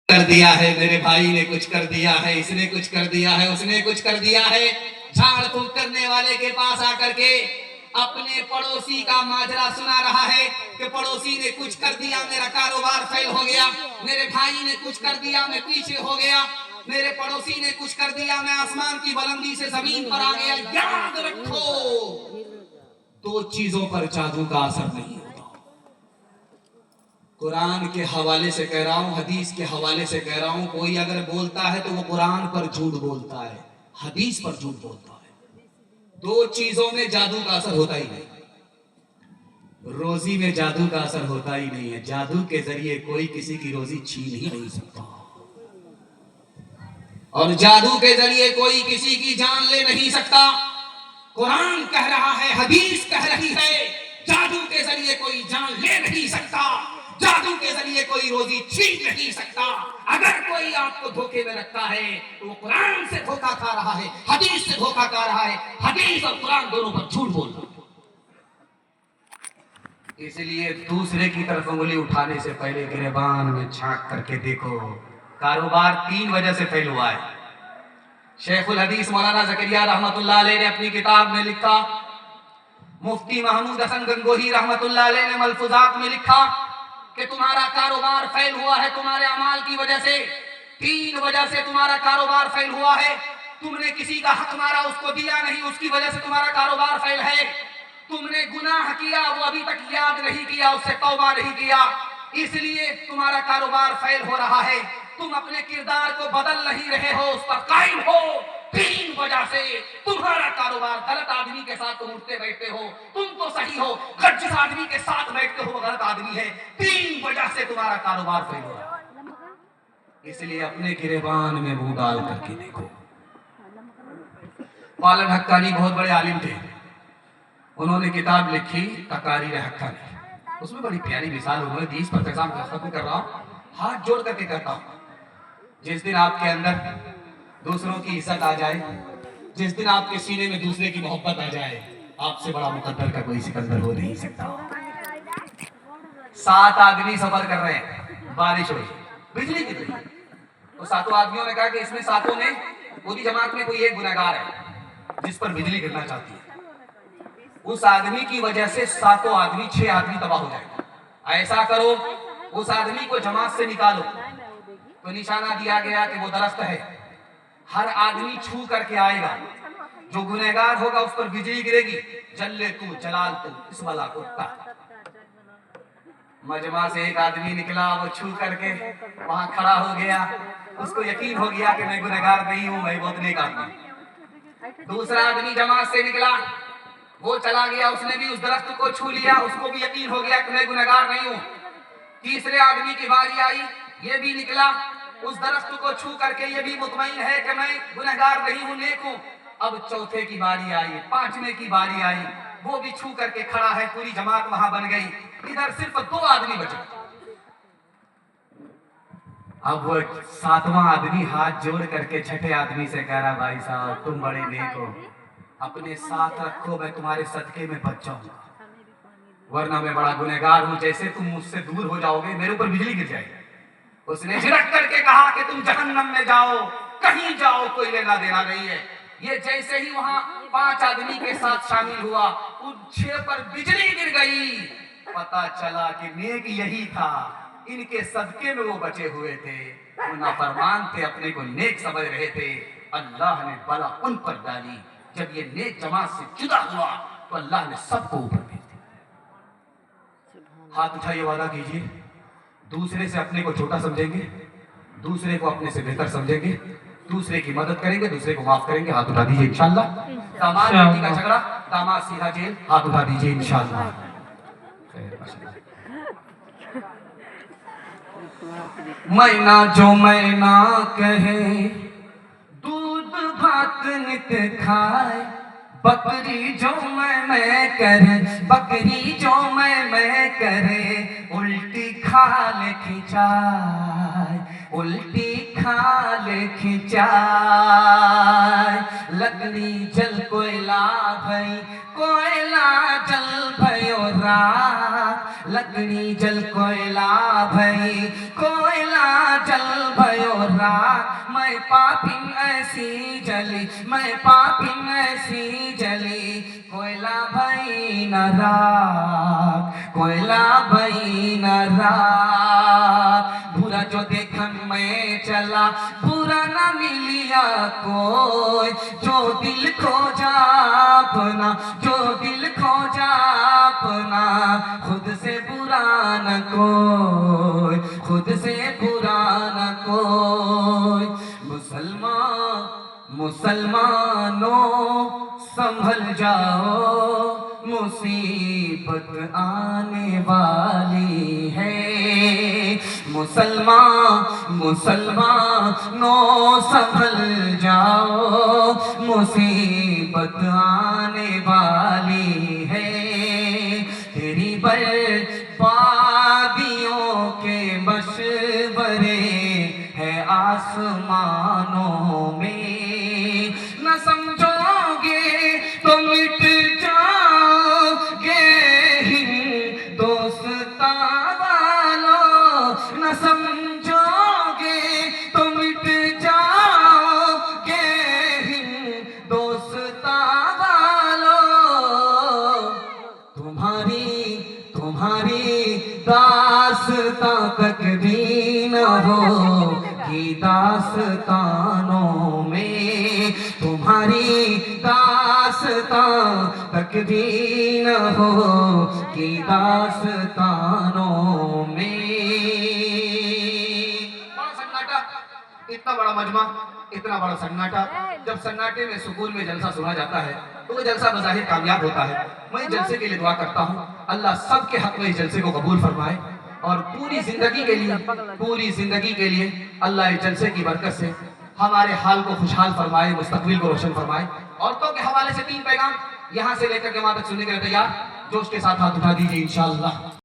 कर दिया है, मेरे भाई ने कुछ कर दिया है, इसने कुछ कर दिया है, उसने कुछ कर दिया है। झाड़ फूक करने वाले के पास आकर के अपने पड़ोसी का माजरा सुना रहा है कि पड़ोसी ने कुछ कर दिया, मेरा कारोबार फेल हो गया, मेरे भाई ने कुछ कर दिया, मैं पीछे हो गया, मेरे पड़ोसी ने कुछ कर दिया, मैं आसमान की बुलंदी से जमीन पर आ गया। याद रखो, दो चीजों पर जादू का असर नहीं होता। कुरान के हवाले से कह रहा हूं, हदीस के हवाले से कह रहा हूं, कोई अगर बोलता है तो वो कुरान पर झूठ बोलता है, हदीस पर झूठ बोलता है। दो चीजों में जादू का असर होता ही नहीं। रोजी में जादू का असर होता ही नहीं है। जादू के जरिए कोई किसी की रोजी छीन ही नहीं सकता, और जादू के जरिए कोई किसी की जान ले नहीं सकता। कुरान कह रहा है, हदीस कह रही है, जादू के जरिए कोई जान ले नहीं सकता, जादू के जरिए कोई रोजी छीन नहीं सकता। अगर कोई आपको धोखे में रखता है तो वो कुरान से धोखा खा रहा है, हदीस से धोखा खा रहा है। हदीस और कुरान दोनों पर झूठ बोल रहा है। इसलिए दूसरे की तरफ उंगली उठाने से पहले गिरेबान में झांक करके देखो। कारोबार 3 वजह से फेल हुआ है। शेखुल हदीस मौलाना ज़करिया रहमतुल्लाह अलैह ने अपनी किताब में लिखा, मुफ्ती महमूद हसन गंगोही रहमतुल्लाह अलैह ने मलफूजात में लिखा कि तुम्हारा कारोबार फेल हुआ है तुम्हारे अमाल की वजह से। 3 वजह से तुम्हारा कारोबार फेल हुआ है। तुमने किसी का हक मारा, उसको दिया नहीं, उसकी वजह से तुम्हारा कारोबार फेल है। तुमने गुनाह किया, वो अभी तक याद नहीं किया, उससे तौबा नहीं किया, इसलिए तुम्हारा कारोबार फेल हो रहा है। तुम अपने किरदार को बदल नहीं रहे हो, उस पर कायम हो। 3 वजह से तुम्हारा कारोबार, गलत आदमी के साथ तुम उठते बैठते हो, तुम तो सही हो, जिस आदमी के साथ बैठते हो वो गलत आदमी है। 3 वजह से तुम्हारा कारोबार फेल हो रहा है। इसलिए अपने गिरेबान में मुंह डाल करके देखो। पालन हक्कानी बहुत बड़े आलिम थे, उन्होंने किताब लिखी तकारीर हक्कानी। उसमें बड़ी प्यारी मिसाल उन्होंने दी, इस पर पैगाम खत्म कर रहा हूं, हाथ जोड़ करके कहता हूं, जिस दिन आपके अंदर दूसरों की इज्जत आ जाए, जिस दिन आपके सीने में दूसरे की मोहब्बत आ जाए, आपसे बड़ा मुकद्दर का कोई सिकंदर हो नहीं सकता। 7 आदमी सफर कर रहे हैं, बारिश हुई, बिजली गिर रही, तो 7 आदमियों ने कहा कि इसमें 7 में पूरी जमात में कोई एक गुनहगार है जिस पर बिजली गिरना चाहती है। उस आदमी की वजह से 7 आदमी 6 आदमी तबाह हो जाएगा। ऐसा करो, उस आदमी को जमात से निकालो। तो निशाना दिया गया कि वो दरख्त है, हर आदमी छू करके आएगा, जो गुनहगार होगा उस पर बिजली गिरेगी, जल्ले तू जलाल तू इस वाला कुत्ता। मजमा से एक आदमी निकला, वो छू करके वहां खड़ा हो गया, उसको यकीन हो गया कि मैं गुनहगार नहीं हूं, मैं बहुत नेक आदमी। दूसरा आदमी जमात से निकला, वो चला गया, उसने भी उस दरख्त को छू लिया, उसको भी यकीन हो गया कि मैं गुनहगार नहीं हूं। तीसरे आदमी की बारी आई, ये भी निकला, उस दरख्त को छू करके ये भी मुतमईन है कि मैं गुनहगार नहीं हूं, नेक हूं। अब चौथे की बारी आई, 5वें की बारी आई, वो भी छू करके खड़ा है, पूरी जमात वहां बन गई। इधर सिर्फ 2 आदमी बचे। अब वो 7वां आदमी हाथ जोड़ करके छठे आदमी से कह रहा, भाई साहब तुम बड़े नेक हो, अपने साथ रखो, मैं तुम्हारे सदके में बच जाऊंगा, वरना मैं बड़ा गुनहगार हूं, जैसे तुम मुझसे दूर हो जाओगे मेरे ऊपर बिजली गिर जाएगी। उसने झिड़क करके कहा कि तुम जहन्नम में जाओ, कहीं जाओ, कोई लेना देना नहीं है। ये जैसे ही वहां 5 आदमी के साथ शामिल हुआ, उन 6 पर बिजली गिर गई। पता चला कि नेक यही था, इनके सदके में वो बचे हुए थे, वो नाफरमान थे, अपने को नेक समझ रहे थे। अल्लाह ने बला उन पर डाली। जब ये नेक जमात से जुदा हुआ तो अल्लाह ने सबको ऊपर भेज दिया। हाथ उठाइए, वादा कीजिए, दूसरे से अपने को छोटा समझेंगे, दूसरे को अपने से बेहतर समझेंगे, दूसरे की मदद करेंगे, दूसरे को माफ करेंगे। हाथ उठा दीजिए इंशाअल्लाह। दामाद बेटी का झगड़ा, दामाद सीधा जेल, हाथ उठा दीजिए इंशाअल्लाह। मैना जो मैना कहे, दूध भात नित खाए, बकरी जो मैं करे, बकरी जो मैं करे, उल्टी खाल खिंचाए, उल्टी खाल खिंचाए। लकड़ी जल कोयला भई, कोयला जल भयो रात, लकड़ी जल कोयला भई, कोयला चल भयो रात मैं पापिन ऐसी जली मैं पापिन ऐसी जली कोयला भई न रात कोयला भई न रात बुरा जो देखन मैं चला बुरा न मिलिया कोई जो दिल खोजा अपना जो दिल खोजा अपना खुद से बुरा न कोई खुद से बुरा न कोई मुसलमानों संभल जाओ मुसीबत आने वाली है मुसलमानों संभल जाओ मुसीबत आने वाली है तेरी बर्बादियों के मशवरे है आसमानों में न समझोगे तो मिट जाओगे हिंदुस्तां वालों न समझोगे तो मिट जाओगे हिंदुस्तां वालों तुम्हारी दास्तां तक भी न हो कि दास्तानों में तुम्हारी दास्तां तक भी न हो कि दास्तानों में बड़ा सन्नाटा इतना बड़ा मजमा इतना बड़ा सन्नाटा जब सन्नाटे में सुकून में जलसा सुना जाता है तो वो जलसा बज़ाहिर कामयाब होता है मैं जलसे के लिए दुआ करता हूँ अल्लाह सबके हक में इस जलसे को कबूल फरमाए और पूरी जिंदगी के लिए अल्लाह इस जलसे की बरकत से हमारे हाल को खुशहाल फरमाए मुस्तकबिल को रोशन फरमाए औरतों के हवाले से 3 पैगाम यहाँ से लेकर के वहां तक सुनने के लिए तैयार जोश के साथ हाथ उठा दीजिए इंशाअल्लाह।